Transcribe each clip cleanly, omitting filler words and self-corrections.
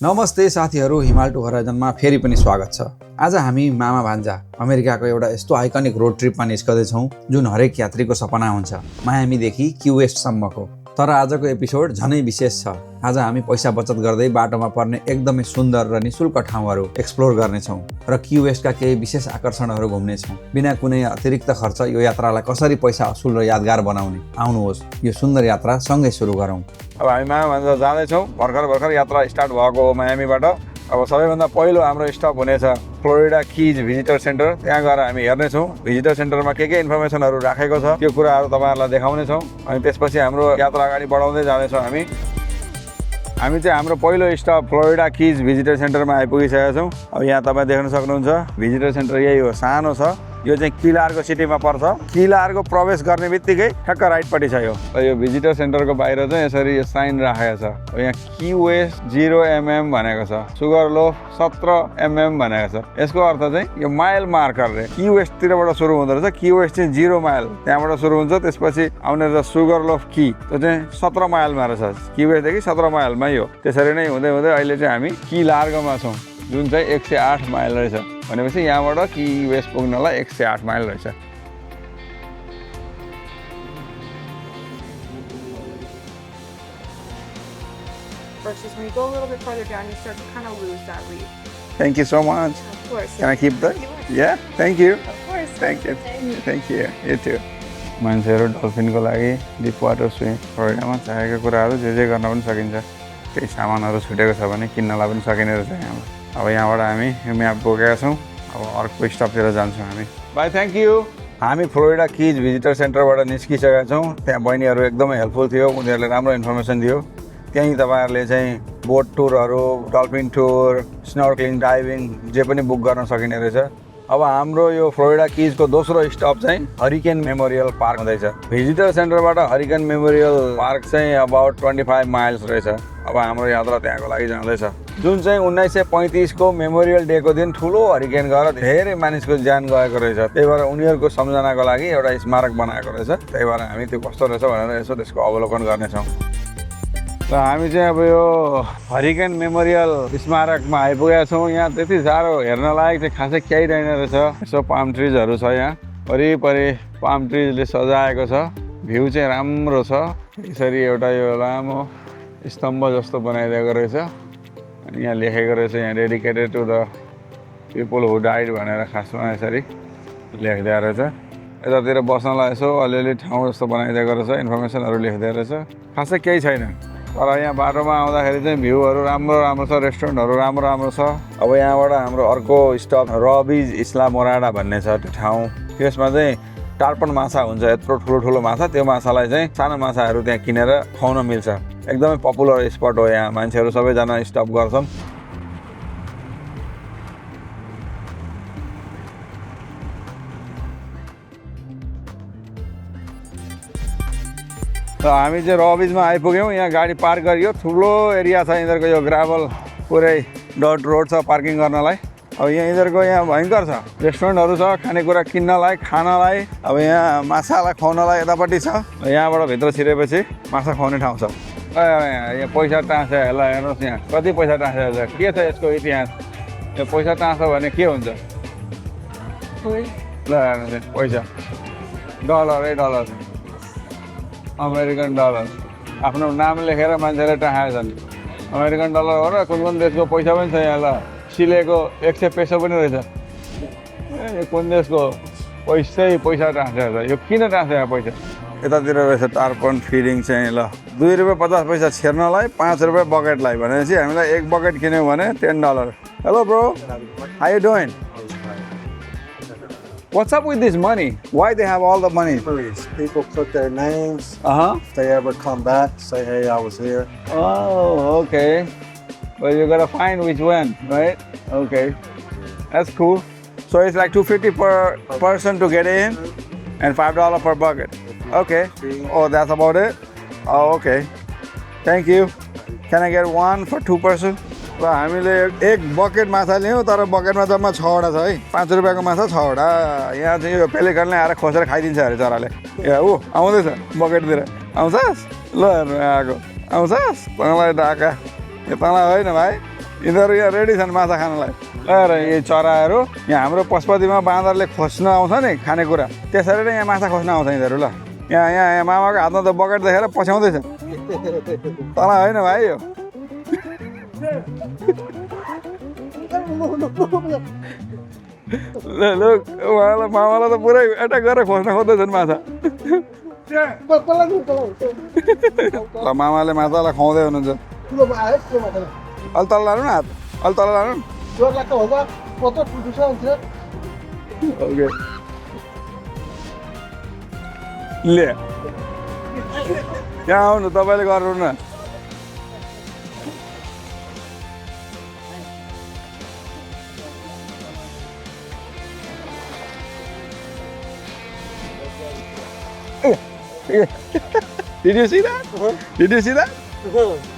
नमस्ते साथीहरू, हिमाल टु हराइजनमा फेरि पनि स्वागत छ। आज हामी मामा भान्जा अमेरिकाको एउटा यस्तो आइकनिक रोड ट्रिपमा निस्कदैछौँ जुन हरेक यात्रीको सपना हुन्छ, मायामीदेखि क्यु वेस्टसम्मको। तर आजको एपिसोड झनै विशेष छ। आज हामी पैसा बचत गर्दै बाटोमा पर्ने एकदमै सुन्दर र निशुल्क ठाउँहरू एक्सप्लोर गर्नेछौँ र क्यु वेस्टका केही विशेष आकर्षणहरू घुम्नेछौँ। बिना कुनै अतिरिक्त खर्च यो यात्रालाई कसरी पैसा असुल र यादगार बनाउने, आउनुहोस् यो सुन्दर यात्रा सँगै सुरु गरौँ। अब हामी मामा भान्जा जाँदैछौँ। भर्खर यात्रा स्टार्ट भएको हो मायामीबाट। अब सबैभन्दा पहिलो हाम्रो स्टप हुनेछ फ्लोरिडा कीज भिजिटर सेन्टर। त्यहाँ गएर हामी हेर्नेछौँ भिजिटर सेन्टरमा के इन्फर्मेसनहरू राखेको छ, त्यो कुराहरू तपाईँहरूलाई देखाउनेछौँ। अनि त्यसपछि हाम्रो यात्रा अगाडि बढाउँदै जाँदैछौँ। हामी चाहिँ हाम्रो पहिलो स्टप फ्लोरिडा कीज भिजिटर सेन्टरमा आइपुगिसकेका छौँ। अब यहाँ तपाईँ देख्न सक्नुहुन्छ भिजिटर सेन्टर यही हो, सानो छ। यो चाहिँ किलार्गो सिटीमा पर्छ। किलार्गो प्रवेश गर्ने बित्तिकै ठ्याक्क राइटपट्टि छ यो भिजिटर सेन्टरको बाहिर चाहिँ यसरी यो साइन राखेको छ। यहाँ क्यु वेस्ट 0 mm भनेको छ, सुगर लोफ 17 mm भनेको छ। यसको अर्थ चाहिँ यो माइल मार्करले क्यु वेस्टतिरबाट सुरु हुँदो रहेछ। क्यु वेस्ट चाहिँ 0 माइल त्यहाँबाट सुरु हुन्छ, त्यसपछि आउने रहेछ सुगर लोफ की, त्यो चाहिँ 17 माइलमा रहेछ। क्यु वेस्टदेखि 17 माइलमा यो त्यसरी नै हुँदै अहिले चाहिँ हामी किलार्गोमा छौँ, जुन चाहिँ 108 माइल रहेछ। भनेपछि यहाँबाट कि वेस्ट पुग्नलाई 108 माइल रहेछ। Versus when you go a little bit farther down, you start to kind of lose that read. Thank you so much. Of course. Can I keep that? Yeah, thank you. Of course. Thank you. Thank you. You too. मान्छेहरू डल्फिनको लागि deep water swimming फ्लोरिडामा चाहेको कुराहरू जे गर्न पनि सकिन्छ। केही सामानहरू छुटेको छ भने किन्नलाई पनि सकिने रहेछ यहाँबाट। अब यहाँबाट हामी म्याप बोकेका छौँ। अब अर्को स्टपतिर जान्छौँ हामी। By, thank you. हामी फ्लोरिडा कीज भिजिटर सेन्टरबाट निस्किसकेका छौँ। त्यहाँ बहिनीहरू एकदमै हेल्पफुल थियो, उनीहरूले राम्रो इन्फर्मेसन दियो। त्यहीँ तपाईँहरूले चाहिँ बोट टुरहरू, डल्फिन टुर, स्नर्कलिङ, डाइभिङ जे पनि बुक गर्न सकिने रहेछ। अब हाम्रो यो फ्लोरिडा कीजको दोस्रो स्टप चाहिँ हरिकेन मेमोरियल पार्क हुँदैछ। भिजिटर सेन्टरबाट हरिकेन मेमोरियल पार्क चाहिँ अबाउट 25 माइल्स रहेछ। अब हाम्रो यात्रा त्यहाँको लागि जाँदैछ, जुन चाहिँ 1935 को मेमोरियल डेको दिन ठुलो हरिकेन गएर धेरै मानिसको ज्यान गएको रहेछ। त्यही भएर उनीहरूको सम्झनाको लागि एउटा स्मारक बनाएको रहेछ। त्यही भएर हामी त्यो कस्तो रहेछ भनेर यसो त्यसको अवलोकन गर्नेछौँ। र हामी चाहिँ अब यो हरिकेन मेमोरियल स्मारकमा आइपुगेका छौँ। यहाँ त्यति साह्रो हेर्न लायक चाहिँ खासै केही रहेन रहेछ। यसो पाम ट्रिजहरू छ, यहाँ वरिपरि पाम ट्रिजले सजाएको छ। भ्यू चाहिँ राम्रो छ। यसरी एउटा यो लामो स्तम्भ जस्तो बनाइदिएको रहेछ। अनि यहाँ लेखेको रहेछ, यहाँ dedicated to the people who died भनेर खासमा यसरी लेखिदिएको रहेछ। यतातिर बस्नलाई यसो अलिअलि ठाउँ जस्तो बनाइदिएको रहेछ, इन्फर्मेसनहरू लेखिदिएको रहेछ। खासै केही छैन, तर यहाँ बाटोमा आउँदाखेरि चाहिँ भ्यूहरू राम्रो छ, रेस्टुरेन्टहरू राम्रो छ। अब यहाँबाट हाम्रो अर्को स्टप रबिज इस्ला मोराडा भन्ने छ त्यो ठाउँ। त्यसमा चाहिँ टार्पन माछा हुन्छ, यत्रो ठुलो माछा। त्यो माछालाई चाहिँ सानो माछाहरू त्यहाँ किनेर खुवाउन मिल्छ। एकदमै पपुलर स्पट हो। यहाँ मान्छेहरू सबैजना स्टप गर्छन्। र हामी चाहिँ रबिजमा आइपुग्यौँ। यहाँ गाडी पार्क गरियो, ठुलो एरिया छ यिनीहरूको। यो ग्राभल पुरै डट रोड छ पार्किङ गर्नलाई। अब यहाँ यिनीहरूको यहाँ भयङ्कर छ, रेस्टुरेन्टहरू छ, खानेकुरा किन्नलाई, खानलाई। अब यहाँ माछालाई खुवाउनलाई यतापट्टि छ। यहाँबाट भित्र छिरेपछि माछा खुवाउने ठाउँ छ। यहाँ पैसा टाँस ल, हेर्नुहोस् यहाँ कति पैसा टाँसेको छ। के छ यसको इतिहास? यो पैसा टाँस भने के हुन्छ? ल हेर्नुहोस्, पैसा डलर अमेरिकन डलर। आफ्नो नाम लेखेर मान्छेले टाँसेका छन्। अमेरिकन डलर हो र कुन देशको पैसा पनि छ यहाँ। ल चिलेको 100 पेसो पनि रहेछ। यो कुन देशको पैसा टाँसेको छ? यो किन टाँसेको पैसा? यतातिर रहेछ टार्पन फिडिङ चाहिँ। ल $2.50 छेर्नलाई, $5 बकेटलाई। भनेपछि हामीलाई एक बकेट किन्यौँ भने $10। Hello bro, how you doing? What's up with this money? Why they have all the money? Please, people put their names. If they ever come back, say, hey, I was here. Oh, okay. But you gotta find which one, right? Okay. That's cool. So it's like $2.50 per person to get in and $5 per bucket. Okay. Oh, that's about it? Oh, okay. Thank you. Can I get one for 2 person? र हामीले एक bucket माछा लियौँ, तर बकेटमा जम्मा 6वटा छ है। ₹5 माछा 6वटा। यहाँ चाहिँ यो पेलिकनले आएर खोसेर खाइदिन्छ अरे चराले। ए ऊ आउँदैछ बकेटतिर। आउँछस्? ल हेर्नु आएको। आउँछस्? तँलाई ढाका। यो तँलाई होइन भाइ, यिनीहरू यहाँ रेडी छन् माछा खानलाई र यी चराहरू यहाँ हाम्रो पशुपतिमा बाँदरले खोज्न आउँछ नि खानेकुरा त्यसरी नै यहाँ माछा खोज्न आउँछ यिनीहरू ल यहाँ यहाँ यहाँ मामाको हातमा त बकेट देखेर पछ्याउँदैछ तल होइन भाइ यो ल उहाँलाई मामालाई त पुरै एट्याक गरेर खोज्न खोज्दैछन् माछा ल मामाले माछालाई खुवाउँदै हुनुहुन्छ अलि तल लानु न हात अलि तल लानु ओके ले यहाँ आउनु तपाईँले गर्नु न Did you see that? Did you see that?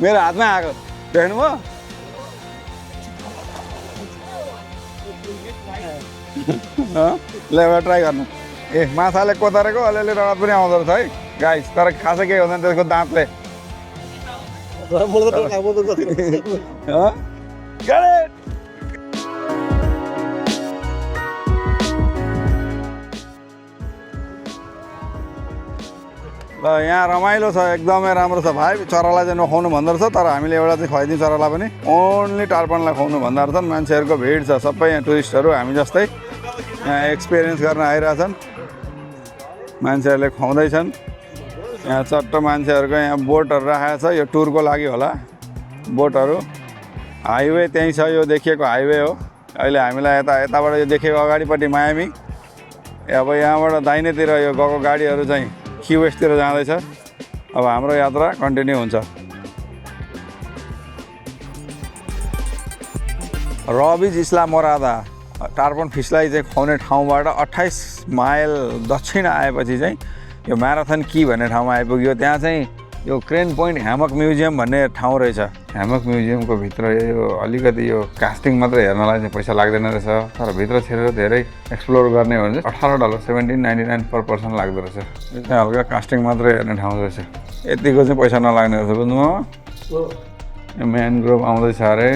मेरो हातमा आएको देख्नुभयो ल एउटा ट्राई गर्नु ए माछाले कोतारेको अलिअलि रगत पनि आउँदो रहेछ है गाइस तर खासै केही हुँदैन त्यसको दाँतले ल यहाँ रमाइलो छ एकदमै राम्रो छ भाइ चरालाई चाहिँ नखुवाउनु भन्दो रहेछ तर हामीले एउटा चाहिँ खुवाइदिउँ चरालाई पनि ओन्ली टार्पनलाई खुवाउनु भन्दा रहेछन् मान्छेहरूको भिड छ सबै यहाँ टुरिस्टहरू हामी जस्तै यहाँ एक्सपिरियन्स गर्न आइरहेछन् मान्छेहरूले खुवाउँदैछन् यहाँ चट्ट मान्छेहरूको यहाँ बोटहरू राखेको छ यो टुरको लागि होला बोटहरू हाइवे त्यहीँ छ यो देखिएको हाइवे हो अहिले हामीलाई यताबाट यो देखेको अगाडिपट्टि मायामी अब यहाँबाट दाहिनेतिर यो गएको गाडीहरू चाहिँ की वेस्टतिर जाँदैछ अब हाम्रो यात्रा कन्टिन्यू हुन्छ रबिज इस्ला मोरादा टार्पन फिसलाई चाहिँ खुवाउने ठाउँबाट 28 माइल दक्षिण आएपछि चाहिँ यो म्याराथन की भन्ने ठाउँमा आइपुग्यो त्यहाँ चाहिँ यो क्रेन पोइन्ट ह्यामक म्युजियम भन्ने ठाउँ रहेछ ह्यामक म्युजियमको भित्र यो अलिकति यो कास्टिङ मात्रै हेर्नलाई चाहिँ पैसा लाग्दैन रहेछ तर भित्र छिरेर धेरै एक्सप्लोर गर्ने हो भने चाहिँ $18 $17.99 पर पर्सन लाग्दो रहेछ यो चाहिँ हल्का कास्टिङ मात्रै हेर्ने ठाउँ रहेछ यतिको चाहिँ पैसा नलाग्ने रहेछ बुझ्नुभयो यो म्यानग्रोभ आउँदैछ अरे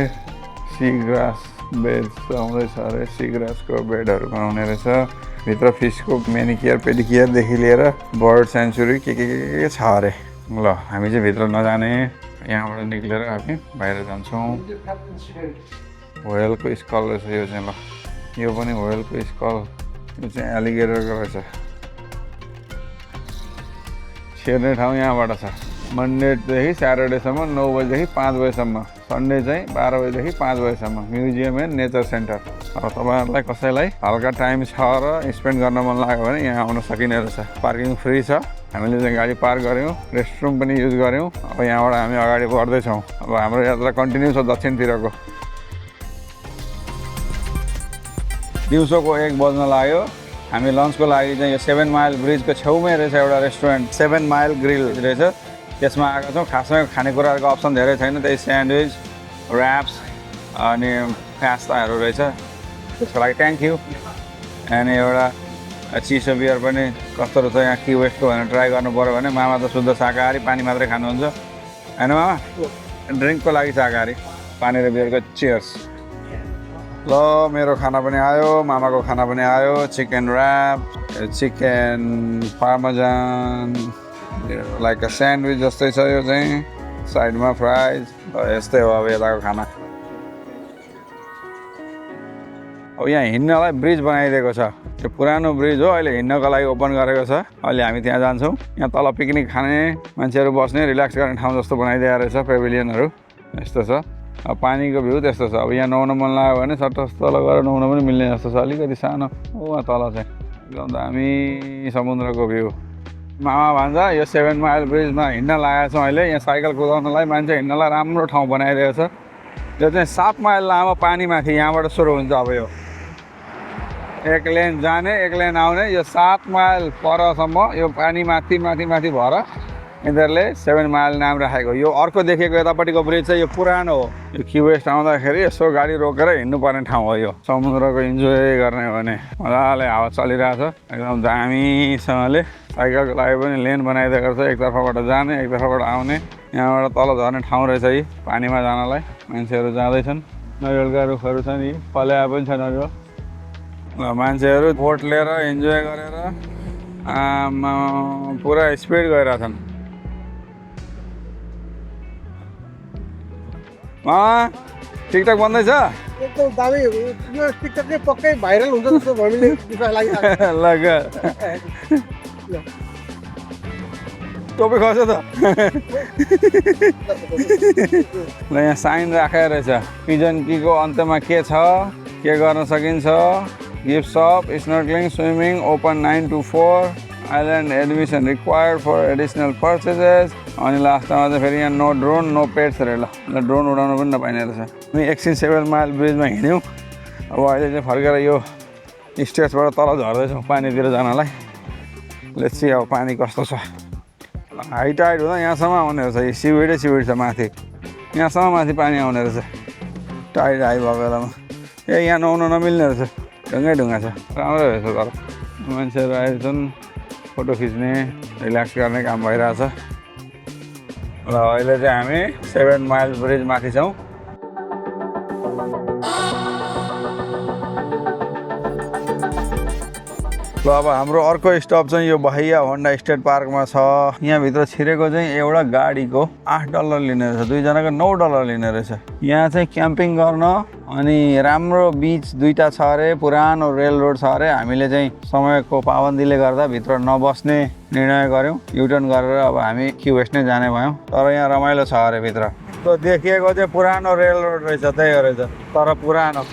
सी ग्रास बेड्स आउँदैछ अरे सी ग्रासको बेडहरू बनाउने रहेछ भित्र फिसको मेनिकेयर पेडिकेयरदेखि लिएर बर्ड सेन्चुरी के छ अरे ल हामी चाहिँ भित्र नजाने यहाँबाट निक्लेर हामी बाहिर जान्छौँ व्हेलको स्कल रहेछ यो चाहिँ ल यो पनि व्हेलको स्कल यो चाहिँ एलिगेटरको रहेछ छिर्ने ठाउँ यहाँबाट छ मन्डेदेखि स्याटरडेसम्म 9 बजीदेखि 5 बजीसम्म सन्डे चाहिँ 12 बजीदेखि 5 बजीसम्म म्युजियम एन्ड नेचर सेन्टर अब तपाईँहरूलाई कसैलाई हल्का टाइम छ र स्पेन्ड गर्न मन लाग्यो भने यहाँ आउन सकिने रहेछ पार्किङ फ्री छ हामीले चाहिँ गाडी पार्क गऱ्यौँ रेस्टरुम पनि युज गऱ्यौँ अब यहाँबाट हामी अगाडि बढ्दैछौँ अब हाम्रो यात्रा कन्टिन्यू छ दक्षिणतिरको दिउँसोको 1 बज्न लाग्यो हामी लन्चको लागि चाहिँ यो 7 माइल ब्रिजको छेउमै रहेछ एउटा रेस्टुरेन्ट 7 माइल ग्रिल रहेछ त्यसमा आएको छौँ खासमा खानेकुराहरूको अप्सन धेरै छैन त्यही स्यान्डविच ऱ्याप्स अनि पास्ताहरू रहेछ त्यसको लागि थ्याङ्क यू अनि एउटा चिसो बियर पनि कस्तो रहेछ यहाँ की वेस्टको भनेर ट्राई गर्नु पऱ्यो भने मामा त शुद्ध शाकाहारी पानी मात्रै खानुहुन्छ होइन मामा ड्रिङ्कको लागि शाकाहारी पानी र बियरको चियर्स ल मेरो खाना पनि आयो मामाको खाना पनि आयो chicken rap chicken parmesan like a sandwich जस्तै छ यो चाहिँ साइडमा फ्राइज यस्तै हो अब यताको खाना अब यहाँ हिँड्नलाई ब्रिज बनाइदिएको छ यो पुरानो ब्रिज हो अहिले हिँड्नको लागि ओपन गरेको छ अहिले हामी त्यहाँ जान्छौँ यहाँ तल पिकनिक खाने मान्छेहरू बस्ने रिल्याक्स गर्ने ठाउँ जस्तो बनाइदिएको रहेछ पेभिलियनहरू यस्तो छ अब पानीको भ्यू त्यस्तो छ अब यहाँ नुहाउन मन लाग्यो भने सट्ट तल गएर नुहाउन पनि मिल्ने जस्तो छ अलिकति सानो वहाँ तल चाहिँ एकदम दामी समुद्रको भ्यू मामा भन्छ यो 7 माइल ब्रिजमा हिँड्न लागेको छौँ अहिले यहाँ साइकल कुदाउनलाई मान्छे हिँड्नलाई राम्रो ठाउँ बनाइदिएको छ यो चाहिँ 7 माइल लामो पानीमाथि यहाँबाट सुरु हुन्छ अब यो एक लेन जाने एक लेन आउने यो 7 माइल परसम्म यो पानी माथि भएर यिनीहरूले 7 माइल नाम राखेको यो अर्को देखेको यतापट्टिको ब्रिज चाहिँ यो पुरानो हो यो की वेस्ट आउँदाखेरि यसो गाडी रोकेर हिँड्नुपर्ने ठाउँ हो यो समुद्रको इन्जोय गर्ने हो भने मजाले हावा चलिरहेछ एकदम दामीसँगले साइकलको लागि पनि लेन बनाइदिएको छ एक तर्फबाट जाने एक तर्फबाट आउने यहाँबाट तल झर्ने ठाउँ रहेछ यी पानीमा जानलाई मान्छेहरू जाँदैछन् नरिवलका रुखहरू छन् यी फल्या पनि छ नरिवल ल मान्छेहरू बोट लिएर इन्जोय गरेर पुरा स्पिड गइरहेछन् टिकटक बन्दैछ एकदम दामी यो टिकटक चाहिँ पक्कै भाइरल हुन्छ जस्तो हामीले विश्वास लागिरहेको ल टोपी खस्छ त ल यहाँ साइन राखेको रहेछ पिजन कीको अन्त्यमा के छ के गर्न सकिन्छ gift shop snorkelling swimming open 9 to 4 island admission required for additional purchases अनि लास्टमा चाहिँ फेरि यहाँ नो ड्रोन नो पेट्स अरे ल ड्रोन उडाउनु पनि नपाइने रहेछ हामी एकछिन 7 माइल ब्रिजमा हिँड्यौँ अब अहिले चाहिँ फर्केर यो स्टेजबाट तल झर्दैछौँ पानीतिर जानलाई लेट्स सी अब पानी कस्तो छ हाई टाइड हुँदा यहाँसम्म आउने रहेछ सिविडै सिविड छ माथि यहाँसम्म माथि पानी आउने रहेछ टाइड हाई भएको बेलामा यहाँ नुहाउनु नमिल्ने रहेछ ढुङ्गै ढुङ्गा छ राम्रै रहेछ तर मान्छेहरू आएछन् फोटो खिच्ने रिल्याक्स गर्ने काम भइरहेछ र अहिले चाहिँ हामी 7 माइल ब्रिज माथि छौँ ल अब हाम्रो अर्को स्टप चाहिँ यो बहैया होन्डा स्टेट पार्कमा छ यहाँभित्र छिरेको चाहिँ एउटा गाडीको $8 लिने रहेछ दुईजनाको $9 लिने रहेछ यहाँ चाहिँ क्याम्पिङ गर्न अनि राम्रो बिच दुईटा छ अरे पुरानो रेल रोड छ अरे हामीले चाहिँ समयको पाबन्दीले गर्दा भित्र नबस्ने निर्णय गऱ्यौँ युटर्न गरेर अब हामी की वेस्ट नै जाने भयौँ तर यहाँ रमाइलो छ अरे भित्र त्यो देखिएको चाहिँ पुरानो रेल रोड रहेछ त्यही हो रहेछ तर पुरानो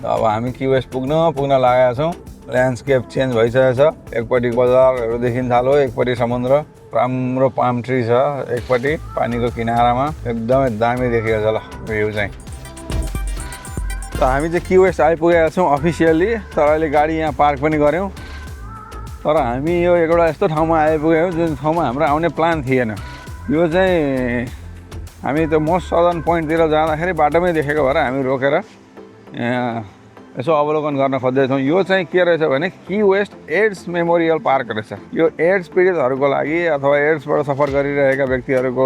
अब हामी की वेस्ट पुग्न लागेका छौँ ल्यान्डस्केप चेन्ज भइसकेको छ एकपट्टि बजारहरू देखिन थाल्यो एकपट्टि समुद्र राम्रो पाम ट्री छ एकपट्टि पानीको किनारामा एकदमै दामी देखिएको छ ल भ्यू चाहिँ त हामी चाहिँ की वेस्ट आइपुगेका छौँ अफिसियल्ली तर अहिले गाडी यहाँ पार्क पनि गऱ्यौँ तर हामी यो एउटा यस्तो ठाउँमा आइपुग्यौँ जुन ठाउँमा हाम्रो आउने प्लान थिएन यो चाहिँ हामी त्यो मोस्ट सदर्न पोइन्टतिर जाँदाखेरि बाटोमै देखेको भएर हामी रोकेर यसो अवलोकन गर्न खोज्दैछौँ यो चाहिँ के रहेछ भने की वेस्ट एड्स मेमोरियल पार्क रहेछ यो एड्स पीडितहरूको लागि अथवा एड्सबाट सफर गरिरहेका व्यक्तिहरूको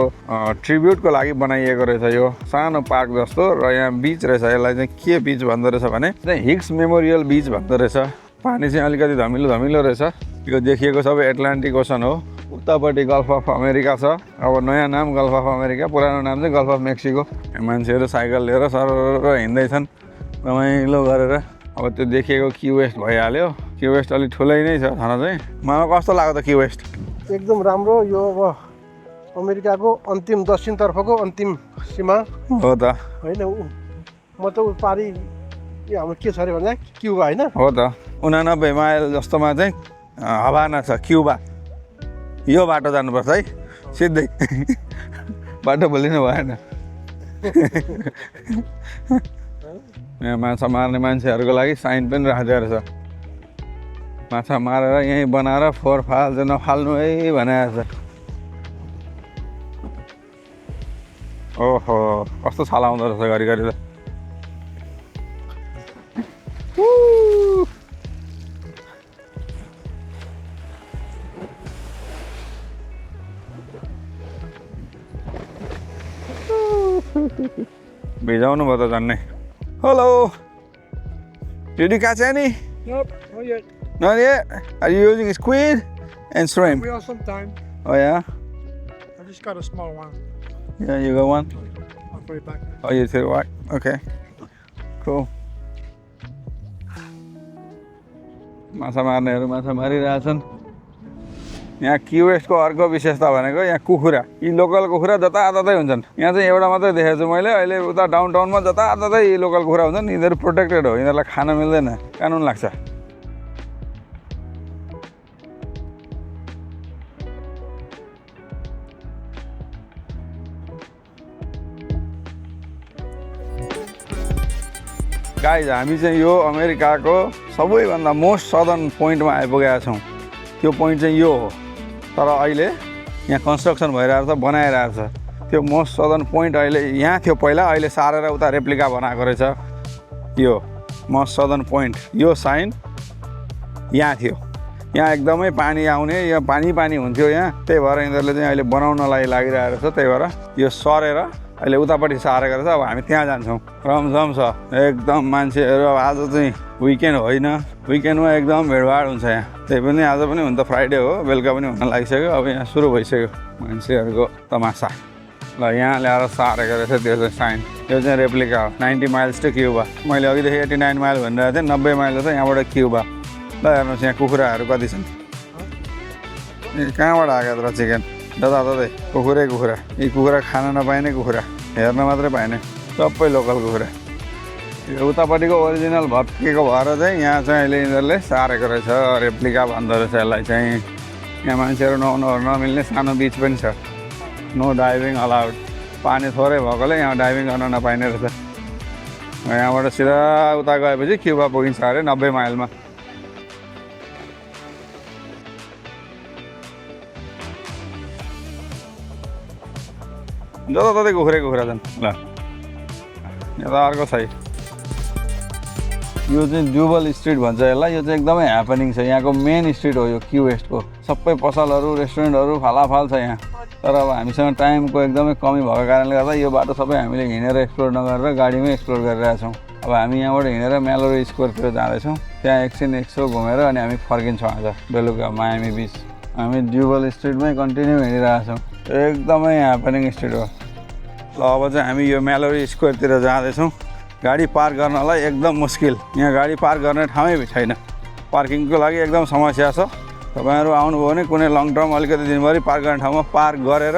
ट्रिब्युटको लागि बनाइएको रहेछ यो सानो पार्क जस्तो र यहाँ बिच रहेछ यसलाई चाहिँ के बिच भन्दो रहेछ भने चाहिँ हिक्स मेमोरियल बिच भन्दो रहेछ पानी चाहिँ अलिकति धमिलो रहेछ यो देखिएको सबै एटलान्टिक ओसन हो उतापट्टि गल्फ अफ अमेरिका छ अब नयाँ नाम गल्फ अफ अमेरिका पुरानो नाम चाहिँ गल्फ अफ मेक्सिको मान्छेहरू साइकल लिएर सर हिँड्दैछन् रमाइलो गरेर अब त्यो देखिएको की वेस्ट भइहाल्यो की वेस्ट अलिक ठुलै नै छ थाहा चाहिँ मलाई कस्तो लाग्यो त की वेस्ट एकदम राम्रो यो अब अमेरिकाको अन्तिम दक्षिणतर्फको अन्तिम सीमा हो त होइन म त पारी हाम्रो के छ अरे भन्दा क्युबा होइन हो त 89 माइल जस्तोमा चाहिँ हवाना छ क्युबा यो बाटो जानुपर्छ है सिधै बाटो भोलिनु भएन यहाँ माछा मार्ने मान्छेहरूको लागि साइन पनि राखिदिएको रहेछ माछा मारेर यहीँ बनाएर फोहोर फाल चाहिँ नफाल्नु है भनेको छ ओहो कस्तो छाला आउँदो रहेछ घरिघरि त भिजाउनु भयो त झन्नै Hello. Did you catch any? Nope, not yet. Not yet? Are you using squid and shrimp? We have some time. Oh yeah? I just got a small one. Yeah, you got one? I'll put it back. Oh, you too, right? Okay. Cool. माछा मार्नेहरू माछा मारिरहेछन् यहाँ की वेस्टको अर्को विशेषता भनेको यहाँ कुखुरा यी local कुखुरा जताततै हुन्छन् यहाँ चाहिँ एउटा मात्रै देखेको छु मैले अहिले उता डाउनटाउनमा जताततै यी लोकल कुखुरा हुन्छन् यिनीहरू प्रोटेक्टेड हो यिनीहरूलाई खान मिल्दैन कानुन लाग्छ गाइज हामी चाहिँ यो अमेरिकाको सबैभन्दा मोस्ट सदर्न पोइन्टमा आइपुगेका छौँ त्यो पोइन्ट चाहिँ यो हो तर अहिले यहाँ कन्स्ट्रक्सन भइरहेको छ बनाइरहेको छ त्यो मोस्ट सदर्न पोइन्ट अहिले यहाँ थियो पहिला अहिले सारेर उता रेप्लिका बनाएको रहेछ यो most southern point yo sign यहाँ थियो यहाँ एकदमै पानी आउने यहाँ पानी हुन्थ्यो यहाँ त्यही भएर यिनीहरूले चाहिँ अहिले बनाउनलाई लागिरहेको छ त्यही भएर यो सरेर अहिले उतापट्टि सारेको रहेछ अब हामी त्यहाँ जान्छौँ रमझम छ एकदम मान्छेहरू अब आज चाहिँ विकेन्ड होइन विकेन्डमा एकदम भिडभाड हुन्छ यहाँ त्यही पनि आज पनि हुन त फ्राइडे हो बेलुका पनि हुन लागिसक्यो अब यहाँ सुरु भइसक्यो मान्छेहरूको तमासा ल यहाँ ल्याएर सारेको रहेछ त्यो चाहिँ साइन यो चाहिँ रेप्लिका हो 90 माइल्स टु क्युबा मैले अघिदेखि 89 माइल भनिरहेको थिएँ 90 माइल चाहिँ यहाँबाट क्युबा ल हेर्नुहोस् यहाँ कुखुराहरू कति छन् कहाँबाट आएको त चिकन दादै कुखुरा यी कुखुरा खान नपाइने कुखुरा हेर्न मात्रै पाइने सबै लोकल कुखुरा यो उतापट्टिको ओरिजिनल भत्किएको भएर चाहिँ यहाँ चाहिँ अहिले यिनीहरूले सारेको रहेछ रेप्लिका भन्दो रहेछ यसलाई चाहिँ यहाँ मान्छेहरू नुहाउनुहरू नमिल्ने सानो बिच पनि छ नो डाइभिङ अलाउड पानी थोरै भएकोले यहाँ डाइभिङ गर्न नपाइने रहेछ यहाँबाट सिधा उता गएपछि क्युबा पुगिन्छ अरे 90 माइलमा जताततै कुखुरा छन् ल यहाँ त अर्को छ यो चाहिँ जुबल स्ट्रिट भन्छ यसलाई यो चाहिँ एकदमै ह्यापनिङ छ यहाँको मेन स्ट्रिट हो यो क्यु वेस्टको सबै पसलहरू रेस्टुरेन्टहरू फालाफाल छ यहाँ तर अब हामीसँग टाइमको एकदमै कमी भएको कारणले गर्दा यो बाटो सबै हामीले हिँडेर एक्सप्लोर नगरेर गाडीमै एक्सप्लोर गरिरहेछौँ अब हामी यहाँबाट हिँडेर मेलोरी स्क्वायरतिर जाँदैछौँ त्यहाँ एकछिन घुमेर अनि हामी फर्किन्छौँ आज बेलुका मायामी बिच हामी जुबल स्ट्रिटमै कन्टिन्यू हिँडिरहेछौँ एकदमै ह्यापनिङ स्ट्रिट हो ल अब चाहिँ हामी यो मेलोरी स्क्वायरतिर जाँदैछौँ गाडी पार्क गर्नलाई एकदम मुस्किल यहाँ गाडी पार्क गर्ने ठाउँै छैन पार्किङको लागि एकदम समस्या छ तपाईँहरू आउनुभयो भने कुनै लङ टर्म अलिकति दिनभरि पार्क गर्ने ठाउँमा पार्क गरेर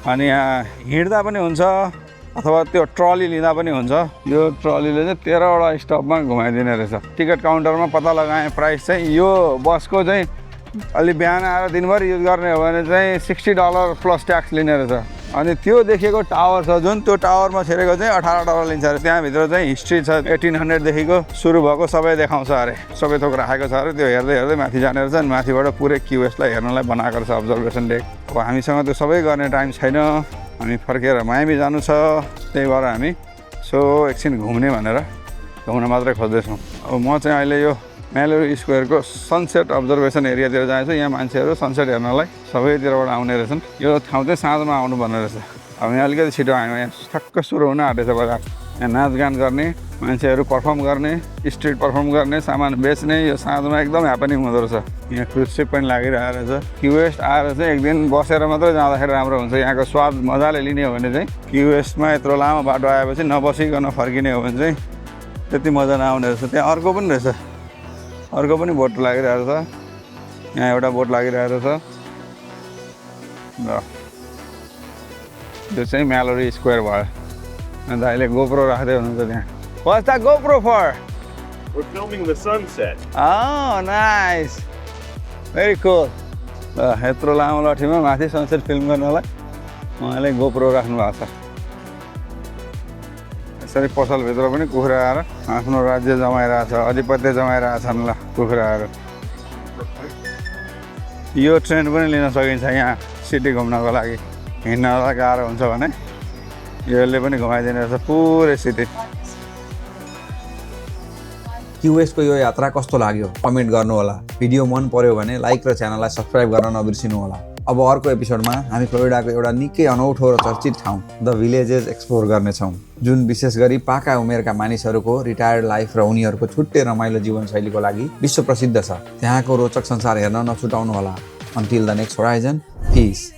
अनि यहाँ हिँड्दा पनि हुन्छ अथवा त्यो ट्रली लिँदा पनि हुन्छ यो ट्रलीले चाहिँ 13वटा स्टपमा घुमाइदिने रहेछ टिकट काउन्टरमा पत्ता लगाएँ प्राइस चाहिँ यो बसको चाहिँ अलि बिहान आएर दिनभरि युज गर्ने हो भने चाहिँ $60 प्लस ट्याक्स लिने रहेछ अनि त्यो देखेको टावर छ जुन त्यो टावरमा छिरेको चाहिँ $18 लिन्छ अरे त्यहाँभित्र चाहिँ हिस्ट्री छ 1800देखिको सुरु भएको सबै देखाउँछ अरे सबै थोक राखेको छ अरे त्यो हेर्दै हेर्दै माथि जाने रहेछ अनि माथिबाट पुरै क्युएसलाई हेर्नलाई बनाएको रहेछ अब्जर्भेसन डेक अब हामीसँग त्यो सबै गर्ने टाइम छैन हामी फर्केर मायामी जानु छ त्यही भएर हामी सो एकछिन घुम्ने भनेर घुम्न मात्रै खोज्दैछौँ अब म चाहिँ अहिले यो मेलोरी स्क्वायरको सनसेट अब्जर्भेसन एरियातिर जान्छु यहाँ मान्छेहरू सनसेट हेर्नलाई सबैतिरबाट आउने रहेछन् यो ठाउँ चाहिँ साँझमा आउनु पर्ने रहेछ अब यहाँ अलिकति छिटो आयौँ यहाँ ठक्क सुरु हुन आँटेछ बजार यहाँ नाचगान गर्ने मान्छेहरू पर्फर्म गर्ने स्ट्रिट पर्फर्म गर्ने सामान बेच्ने यो साँझमा एकदम ह्यापनिङ हुँदो रहेछ यहाँ क्रुज सिप पनि लागिरहेको रहेछ क्युवेस्ट आएर चाहिँ एक दिन बसेर मात्रै जाँदाखेरि राम्रो हुन्छ यहाँको स्वाद मजाले लिने हो भने चाहिँ क्युवेस्टमा यत्रो लामो बाटो आएपछि नबसिकन फर्किने हो भने चाहिँ त्यति मजा नआउने रहेछ त्यहाँ अर्को पनि रहेछ अर्को पनि बोट लागिरहेको छ यहाँ एउटा बोट लागिरहेको छ ल यो चाहिँ मेलोरी स्क्वायर भयो अन्त अहिले गोप्रो राख्दै हुनुहुन्छ त्यहाँ What's that GoPro for? We're filming the sunset. Oh, nice. Very cool. ल यत्रो लामो लठीमा माथि सनसेट फिल्म गर्नलाई उहाँले गोप्रो राख्नु भएको छ यसरी पसलभित्र पनि कुखुरा आएर आफ्नो राज्य जमाइरहेछ अधिपत्य जमाइरहेछन् ल कुखुराहरू यो ट्रेन पनि लिन सकिन्छ यहाँ सिटी घुम्नको लागि हिँड्नलाई गाह्रो हुन्छ भने यसले पनि घुमाइदिने रहेछ पुरै सिटी क्युवेस्टको यो यात्रा कस्तो लाग्यो कमेन्ट गर्नु होला भिडियो मन पर्यो भने लाइक र च्यानललाई सब्स्क्राइब गर्न नबिर्सिनु होला अब अर्को एपिसोडमा हामी फ्लोरिडाको एउटा निकै अनौठो र चर्चित ठाउँ द भिलेजेस एक्सप्लोर गर्नेछौँ जुन विशेष गरी पाका उमेरका मानिसहरूको रिटायर्ड लाइफ र उनीहरूको छुट्टै रमाइलो जीवनशैलीको लागि विश्व प्रसिद्ध छ त्यहाँको रोचक संसार हेर्न नछुटाउनु होला until the next horizon piece